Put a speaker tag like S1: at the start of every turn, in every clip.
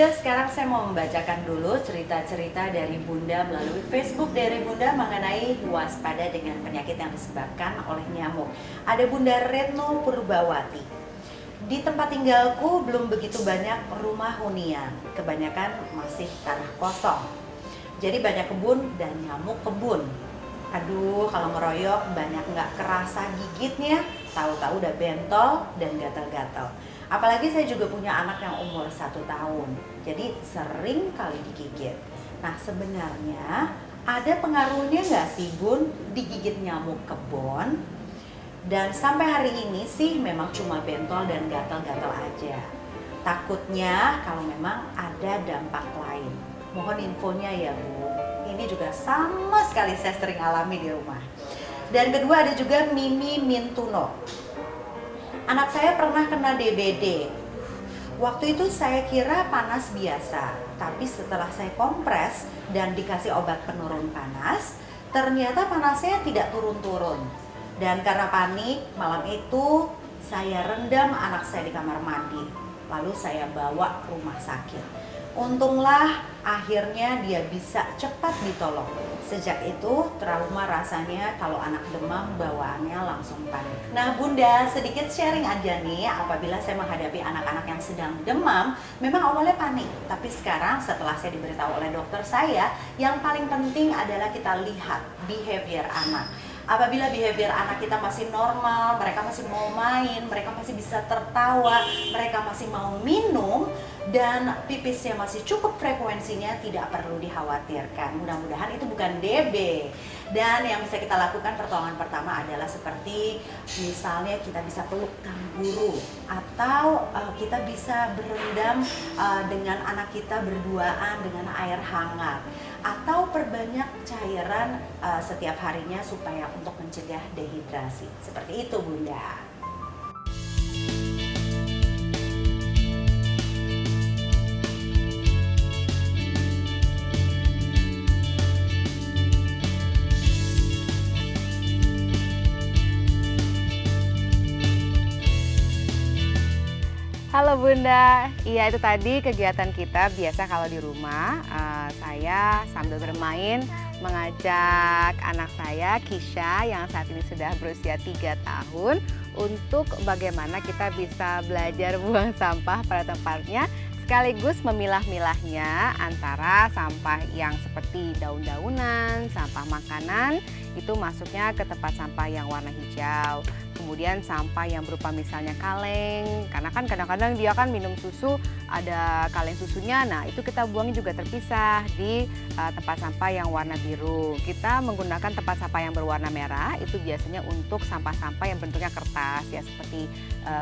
S1: Bunda, sekarang saya mau membacakan dulu cerita-cerita dari Bunda melalui Facebook dari Bunda mengenai waspada dengan penyakit yang disebabkan oleh nyamuk. Ada Bunda Retno Purbawati. Di tempat tinggalku belum begitu banyak rumah hunian, kebanyakan masih tanah kosong. Jadi banyak kebun dan nyamuk kebun. Aduh, kalau ngeroyok banyak nggak kerasa gigitnya, tahu-tahu udah bentol dan gatal-gatal. Apalagi saya juga punya anak yang umur 1 tahun, jadi sering kali digigit. Nah, sebenarnya ada pengaruhnya nggak sih Bun digigit nyamuk kebun? Dan sampai hari ini sih memang cuma bentol dan gatal-gatal aja. Takutnya kalau memang ada dampak lain. Mohon infonya ya Bu. Ini juga sama sekali saya sering alami di rumah. Dan kedua ada juga Mimi Mintuno. Anak saya pernah kena DBD. Waktu itu saya kira panas biasa, tapi setelah saya kompres dan dikasih obat penurun panas, ternyata panasnya tidak turun-turun. Dan karena panik, malam itu saya rendam anak saya di kamar mandi. Lalu saya bawa ke rumah sakit. Untunglah akhirnya dia bisa cepat ditolong. Sejak itu trauma rasanya kalau anak demam bawaannya langsung panik. Nah Bunda, sedikit sharing aja nih, apabila saya menghadapi anak-anak yang sedang demam, memang awalnya panik. Tapi sekarang setelah saya diberitahu oleh dokter saya, yang paling penting adalah kita lihat behavior anak. Apabila behavior anak kita masih normal, mereka masih mau main, mereka masih bisa tertawa, mereka masih mau minum, dan pipisnya masih cukup frekuensinya, tidak perlu dikhawatirkan. Mudah-mudahan itu bukan DB. Dan yang bisa kita lakukan pertolongan pertama adalah seperti misalnya kita bisa peluk kanguru, atau kita bisa berendam dengan anak kita berduaan dengan air hangat, atau perbanyak cairan setiap harinya supaya untuk mencegah dehidrasi. Seperti itu Bunda.
S2: Halo Bunda, iya itu tadi kegiatan kita biasa kalau di rumah. Saya sambil bermain mengajak anak saya Kisha yang saat ini sudah berusia 3 tahun untuk bagaimana kita bisa belajar buang sampah pada tempatnya, sekaligus memilah-milahnya antara sampah yang seperti daun-daunan, sampah makanan, itu masuknya ke tempat sampah yang warna hijau. Kemudian sampah yang berupa misalnya kaleng, karena kan kadang-kadang dia kan minum susu, ada kaleng susunya, nah itu kita buang juga terpisah di tempat sampah yang warna biru. Kita menggunakan tempat sampah yang berwarna merah, itu biasanya untuk sampah-sampah yang bentuknya kertas, ya seperti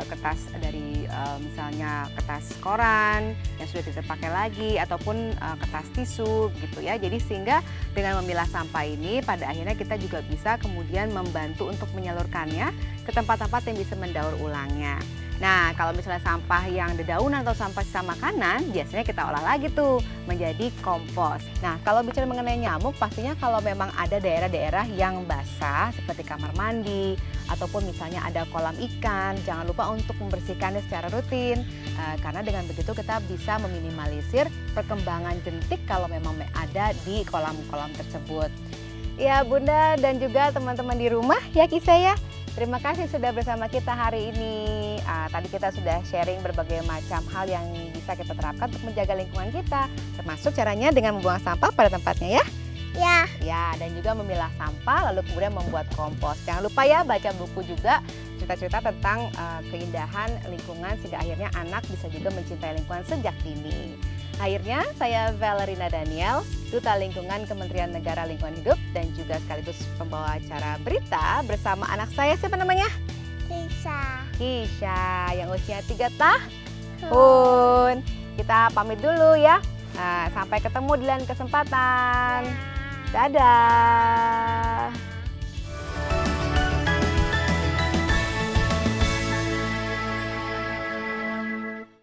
S2: kertas dari misalnya kertas koran yang sudah tidak terpakai lagi, ataupun kertas tisu gitu ya. Jadi sehingga dengan memilah sampah ini pada akhirnya kita juga bisa kemudian membantu untuk menyalurkannya ke tempat-tempat yang bisa mendaur ulangnya. Nah, kalau misalnya sampah yang dedaunan atau sampah sisa makanan, biasanya kita olah lagi tuh menjadi kompos. Nah, kalau bicara mengenai nyamuk, pastinya kalau memang ada daerah-daerah yang basah seperti kamar mandi ataupun misalnya ada kolam ikan, jangan lupa untuk membersihkannya secara rutin. Karena dengan begitu kita bisa meminimalisir perkembangan jentik kalau memang ada di kolam-kolam tersebut. Ya Bunda dan juga teman-teman di rumah ya Kisah ya. Terima kasih sudah bersama kita hari ini. Tadi kita sudah sharing berbagai macam hal yang bisa kita terapkan untuk menjaga lingkungan kita. Termasuk caranya dengan membuang sampah pada tempatnya ya.
S3: Ya.
S2: Ya, dan juga memilah sampah lalu kemudian membuat kompos. Jangan lupa ya baca buku juga cerita-cerita tentang keindahan lingkungan sehingga akhirnya anak bisa juga mencintai lingkungan sejak dini. Akhirnya saya Valerina Daniel, Duta Lingkungan Kementerian Negara Lingkungan Hidup dan juga sekaligus pembawa acara berita bersama anak saya, siapa namanya? Kisha yang usia 3 tahun. Kita pamit dulu ya. Sampai ketemu di lain kesempatan. Dadah.